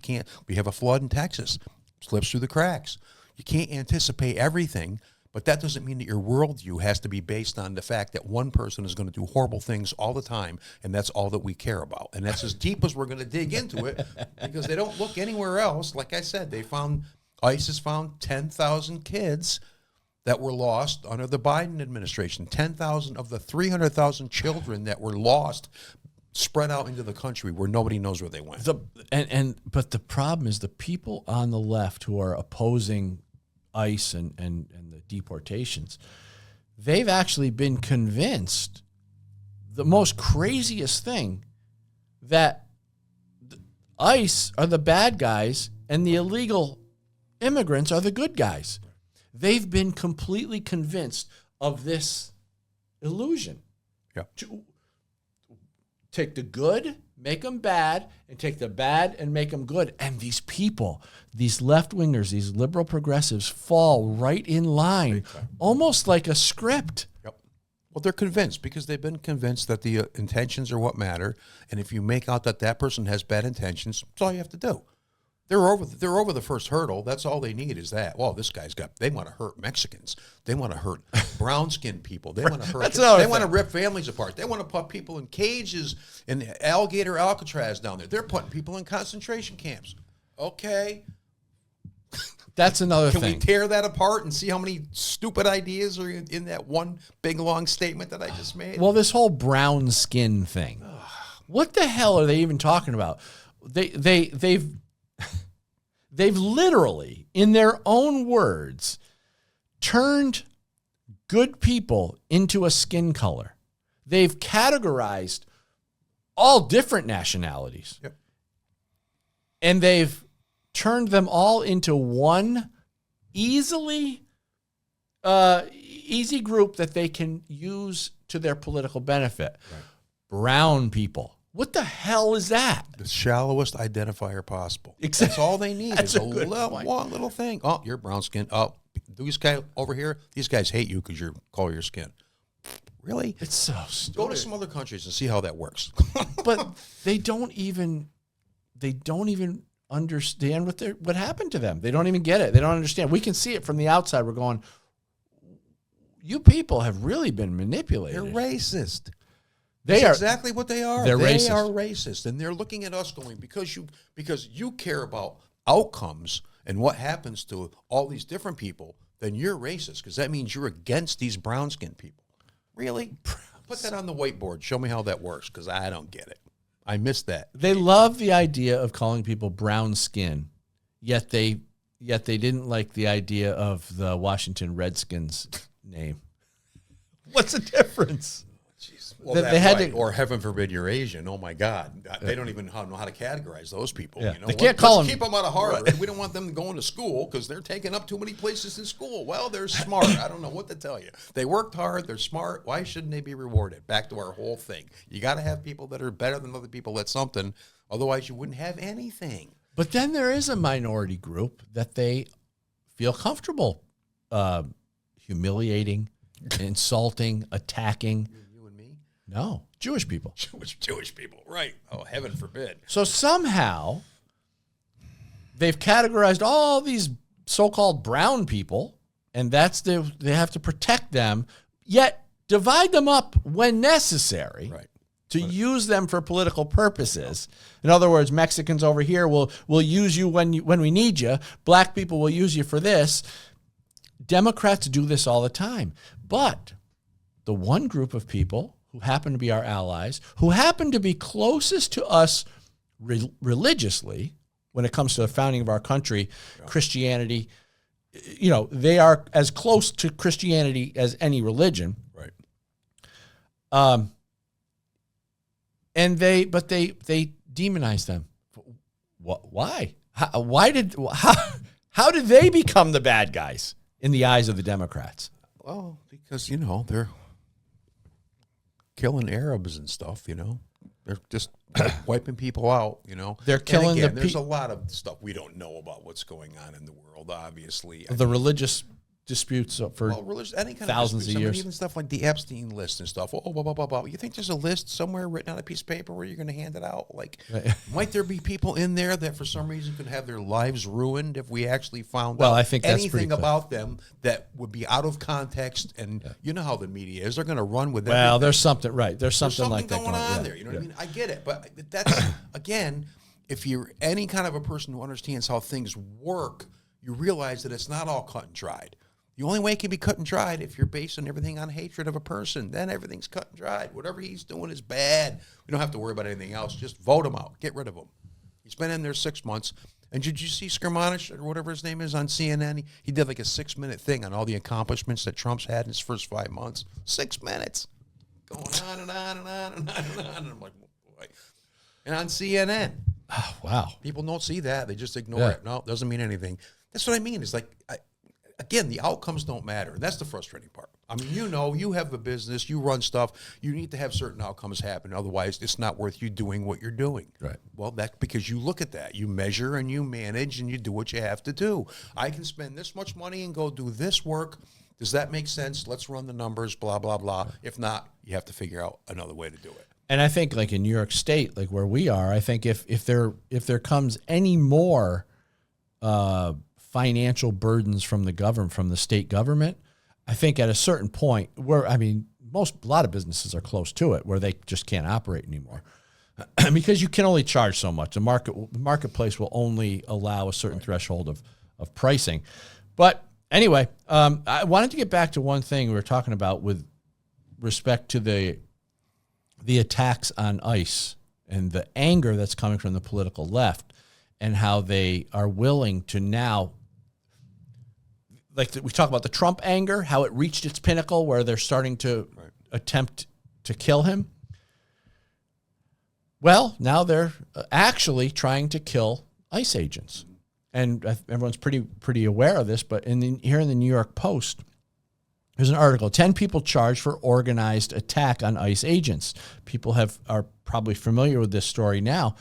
We have a flood in Texas. Slips through the cracks. You can't anticipate everything. But that doesn't mean that your worldview has to be based on the fact that one person is going to do horrible things all the time, and that's all that we care about. And that's as deep as we're going to dig into it, because they don't look anywhere else. Like I said, ICE has found 10,000 kids that were lost under the Biden administration. 10,000 of the 300,000 children that were lost spread out into the country where nobody knows where they went. But the problem is the people on the left who are opposing ICE and the deportations, they've actually been convinced the most craziest thing, that ICE are the bad guys and the illegal immigrants are the good guys. They've been completely convinced of this illusion. Yeah. Take the good, make them bad, and take the bad and make them good. And these people, these left-wingers, these liberal progressives fall right in line, almost like a script. Yep. Well, they're convinced because they've been convinced that the intentions are what matter. And if you make out that person has bad intentions, that's all you have to do. They're over the first hurdle. That's all they need is that. Well, they want to hurt Mexicans. They want to hurt brown-skinned people. They want to hurt. They want to rip families apart. They want to put people in cages in alligator Alcatraz down there. They're putting people in concentration camps. Okay. That's another thing. Can we tear that apart and see how many stupid ideas are in that one big, long statement that I just made? Well, this whole brown skin thing. What the hell are they even talking about? They've literally, in their own words, turned good people into a skin color. They've categorized all different nationalities. Yep. And they've turned them all into one easy group that they can use to their political benefit. Right. Brown people. What the hell is that? The shallowest identifier possible. Exactly. That's all they need. That's is a good point. One little thing. Oh, you're brown skin. Oh, these guys over here, these guys hate you because you're color your skin. Really? It's so stupid. Go to some other countries and see how that works. But they don't even understand what happened to them. They don't even get it. They don't understand. We can see it from the outside. We're going, you people have really been manipulated. They're racist. That's exactly what they are. They racist. Are racist, and they're looking at us going, because you care about outcomes and what happens to all these different people, then you're racist, because that means you're against these brown-skinned people. Really? Put that on the whiteboard. Show me how that works, because I don't get it. I missed that. They love the idea of calling people brown skin, yet they didn't like the idea of the Washington Redskins name. What's the difference? Well, they had to, or heaven forbid you're Asian. Oh my God, they don't even know how to categorize those people. Yeah. You know? They can't call them. Keep them out of Harvard. Right. We don't want them going to school because they're taking up too many places in school. Well, they're smart. I don't know what to tell you. They worked hard. They're smart. Why shouldn't they be rewarded? Back to our whole thing. You got to have people that are better than other people at something. Otherwise, you wouldn't have anything. But then there is a minority group that they feel comfortable humiliating, insulting, attacking. You and me? No, Jewish people. Jewish people, right. Oh, heaven forbid. So somehow they've categorized all these so-called brown people, and they have to protect them, yet divide them up when necessary. Right. To use them for political purposes. In other words, Mexicans over here will use you when we need you. Black people will use you for this. Democrats do this all the time. But the one group of people who happen to be our allies, who happen to be closest to us religiously when it comes to the founding of our country, Christianity, they are as close to Christianity as any religion. Right. And they demonize them. Why? How did they become the bad guys in the eyes of the Democrats? Well, because they're killing Arabs and stuff. They're just wiping people out. They're killing there's a lot of stuff we don't know about what's going on in the world. Obviously, the religious disputes for any kind thousands of years. Even stuff like the Epstein list and stuff. Oh, blah, blah, blah, blah. You think there's a list somewhere written on a piece of paper where you're going to hand it out? Like, might there be people in there that for some reason could have their lives ruined if we actually found out I think that's anything about them that would be out of context? And you know how the media is. They're going to run with that. Well, there's something, right. There's something like that going on there. You know what I mean? I get it. But that's, again, if you're any kind of a person who understands how things work, you realize that it's not all cut and dried. The only way it can be cut and dried if you're basing everything on hatred of a person. Then everything's cut and dried. Whatever he's doing is bad. We don't have to worry about anything else. Just vote him out. Get rid of him. He's been in there 6 months. And did you see Skermanish or whatever his name is on CNN? He did like a 6-minute thing on all the accomplishments that Trump's had in his first 5 months. 6 minutes. Going on and on and on and on and on. And I'm like, boy. And on CNN. Oh, wow. People don't see that. They just ignore it. No, it doesn't mean anything. That's what I mean. It's like... Again, the outcomes don't matter, and that's the frustrating part. I mean, you have a business, you run stuff, you need to have certain outcomes happen. Otherwise, it's not worth you doing what you're doing. Right. Well, that's because you look at that. You measure and you manage and you do what you have to do. I can spend this much money and go do this work. Does that make sense? Let's run the numbers, blah, blah, blah. If not, you have to figure out another way to do it. And I think like in New York State, like where we are, I think if there comes any more financial burdens from the state government, I think at a certain point where, a lot of businesses are close to it where they just can't operate anymore because you can only charge so much. The marketplace will only allow a certain threshold of pricing. But anyway, I wanted to get back to one thing we were talking about with respect to the attacks on ICE and the anger that's coming from the political left and how they are willing to now, like we talk about the Trump anger, how it reached its pinnacle where they're starting to attempt to kill him. Well, now they're actually trying to kill ICE agents. And everyone's pretty aware of this, but here in the New York Post, there's an article, 10 people charged for organized attack on ICE agents. People are probably familiar with this story now.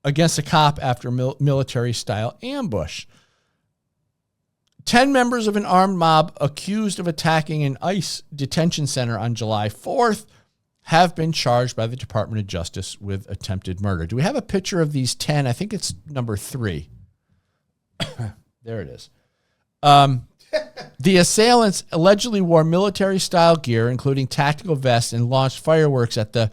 Against a cop after military-style ambush. 10 members of an armed mob accused of attacking an ICE detention center on July 4th have been charged by the Department of Justice with attempted murder. Do we have a picture of these 10? I think it's number 3. There it is. The assailants allegedly wore military-style gear, including tactical vests, and launched fireworks at the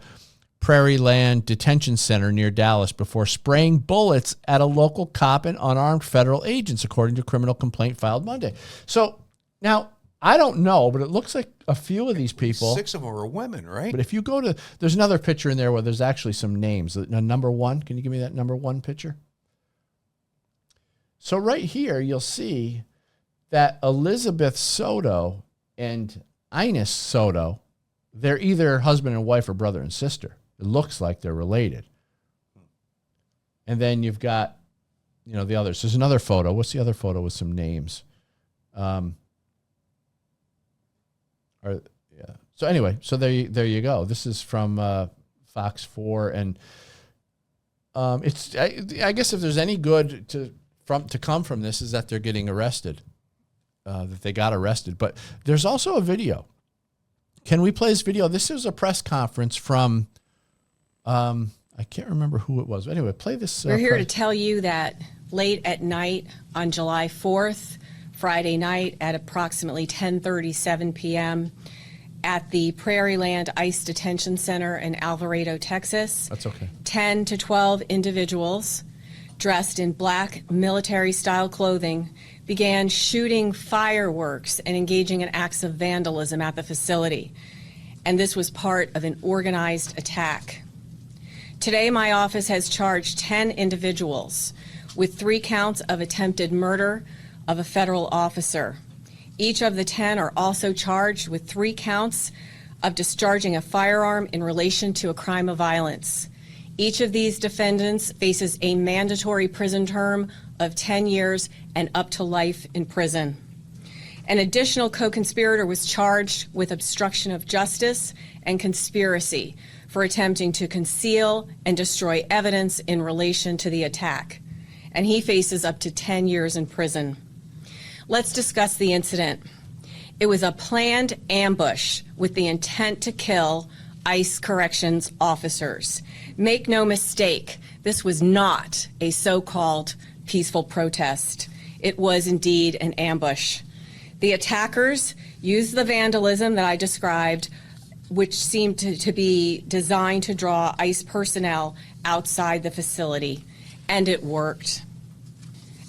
Prairie Land Detention Center near Dallas before spraying bullets at a local cop and unarmed federal agents, according to a criminal complaint filed Monday. So now, I don't know, but it looks like a few of these people. 6 of them are women, right? But if you go to, there's another picture in there where there's actually some names. Number 1, can you give me that number 1 picture? So right here, you'll see that Elizabeth Soto and Ines Soto, they're either husband and wife or brother and sister. It looks like they're related. And then you've got, the others. There's another photo. What's the other photo with some names? So anyway, so there you go. This is from Fox 4. And I guess if there's any good to come from this is that they're getting arrested, that they got arrested. But there's also a video. Can we play this video? This is a press conference from, I can't remember who it was. Anyway, play this. We're here to tell you that late at night on July 4th, Friday night at approximately 10:37 p.m. at the Prairieland ICE Detention Center in Alvarado, Texas. That's okay. 10 to 12 individuals dressed in black military-style clothing began shooting fireworks and engaging in acts of vandalism at the facility. And this was part of an organized attack. Today, my office has charged 10 individuals with 3 counts of attempted murder of a federal officer. Each of the 10 are also charged with 3 counts of discharging a firearm in relation to a crime of violence. Each of these defendants faces a mandatory prison term of 10 years and up to life in prison. An additional co-conspirator was charged with obstruction of justice and conspiracy for attempting to conceal and destroy evidence in relation to the attack, and he faces up to 10 years in prison. Let's discuss the incident. It was a planned ambush with the intent to kill ICE corrections officers. Make no mistake, this was not a so-called peaceful protest. It was indeed an ambush. The attackers used the vandalism that I described, which seemed to be designed to draw ICE personnel outside the facility, and it worked.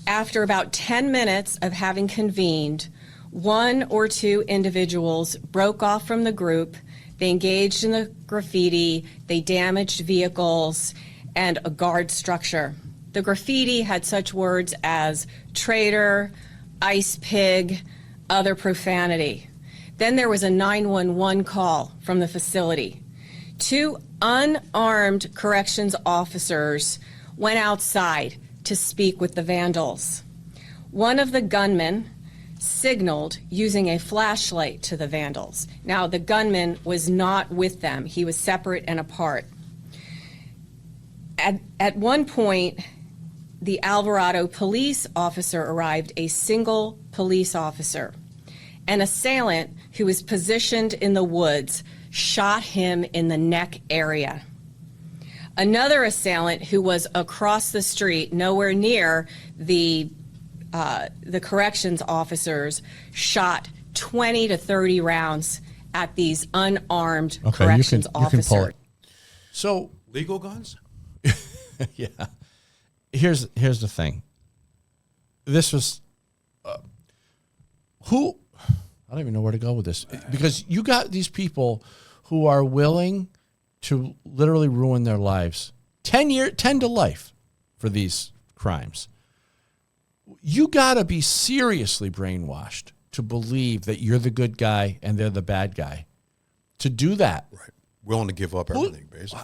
After about 10 minutes of having convened, 1 or 2 individuals broke off from the group. They engaged in the graffiti, they damaged vehicles and a guard structure. The graffiti had such words as traitor, ice pig, other profanity. Then there was a 911 call from the facility. 2 unarmed corrections officers went outside to speak with the vandals. One of the gunmen signaled using a flashlight to the vandals. Now, the gunman was not with them. He was separate and apart. At one point, the Alvarado police officer arrived, a single police officer. An assailant who was positioned in the woods shot him in the neck area. Another assailant who was across the street, nowhere near the corrections officers, shot 20 to 30 rounds at these unarmed corrections officers. You can pull it. So legal guns? Yeah. Here's the thing. This was who I don't even know where to go with this, because you got these people who are willing to literally ruin their lives. 10 to life for these crimes. You got to be seriously brainwashed to believe that you're the good guy and they're the bad guy. To do that. Right. Willing to give up everything, basically.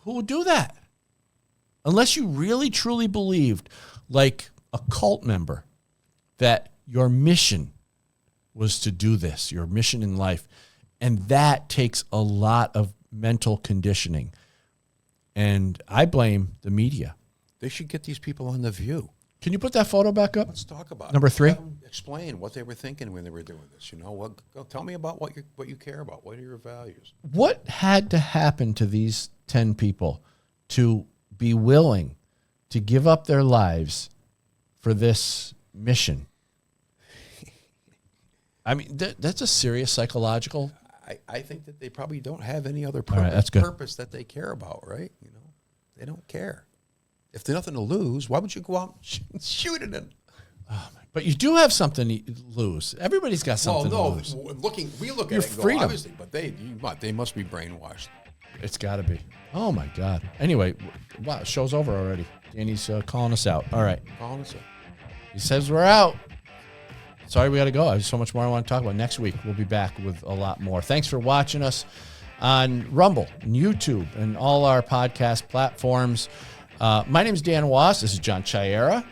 Who would do that? Unless you really, truly believed, like a cult member, that your mission was to do this, your mission in life. And that takes a lot of mental conditioning. And I blame the media. They should get these people on The View. Can you put that photo back up? Let's talk about Number 3. Explain what they were thinking when they were doing this. You know, tell me about what you care about. What are your values? What had to happen to these 10 people to be willing to give up their lives for this mission? I mean, that's a serious psychological. I think that they probably don't have any other purpose that they care about, right? You know, they don't care. If there's nothing to lose, why would you go out and shoot it in? But you do have something to lose. Everybody's got something to lose. We look Your at it and go, freedom. obviously, but they must be brainwashed. It's got to be. Oh, my God. Anyway, wow, show's over already. Danny's calling us out. All right. Calling us out. He says we're out. Sorry, we got to go. There's so much more I want to talk about. Next week, we'll be back with a lot more. Thanks for watching us on Rumble and YouTube and all our podcast platforms. My name is Dan Wass. This is John Chiara.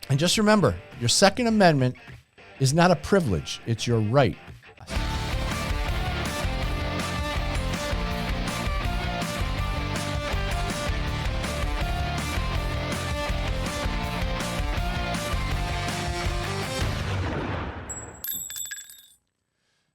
And just remember, your Second Amendment is not a privilege. It's your right